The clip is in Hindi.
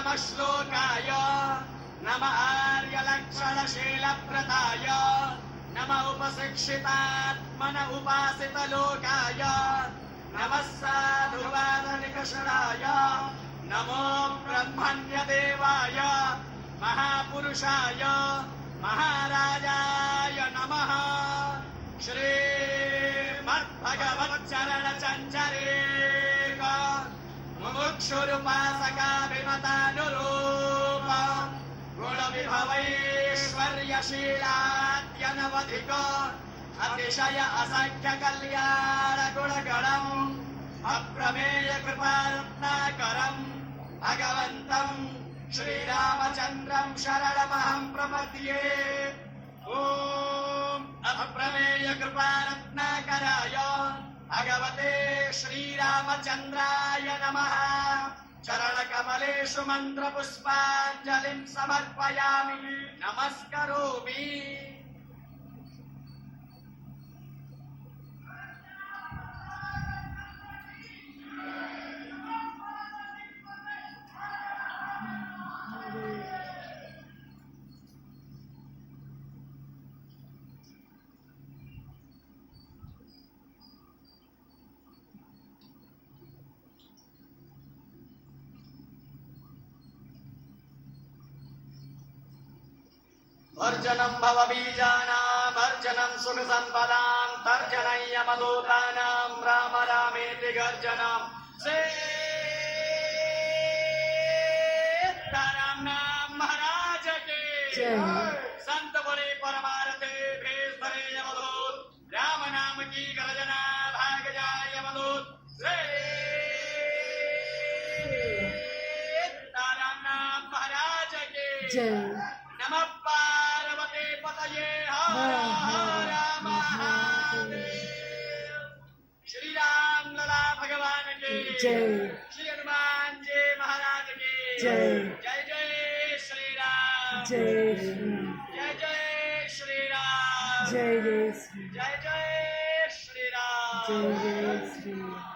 नमः श्लोकाय नमः आर्यलक्षणशीलव्रताय नमः उपशिक्षितात्मन उपासितलोकाय नमः साधुवादनिकषणाय नमो ब्रह्मण्यदेवाय महापुरुषाय महाराजाय नमः। श्रीमद्भगवच्चरणचञ्चरेक मुमुक्षुरुपासकाभिमतानुरूप गुणविभवैश्वर्यशीलाद्यनवधिक अतिशय असंख्य कल्याण गुणगणम् अप्रमेय कृपारत्नाकरम् भगवन्तम् श्रीरामचन्द्रम् शरणमहं प्रपद्ये। ओम अप्रमेय कृपारत्नाकराय भगवते श्रीरामचन्द्राय नमः। चरणकमलेषु मन्त्रपुष्पाञ्जलिं समर्पयामि नमस्करोमि। अर्जनं भवबीजानां अर्जनं सुखसम्पदां तर्जनं यमदूतानां राम रामेति गर्जनं सीताराम नाम महाराज के संत बोले परमारथे भेष धरे यमदूत राम नाम की गर्जना भाग जाए यमदूत सीताराम नाम महाराज के नमः पार्वती पतये हर हर महादेव। श्री राम लला भगवान की जय, श्री हनुमान जी महाराज की जय। जय जय श्री राम, जय जय श्री राम, जय जय श्री राम, जय जय श्री राम।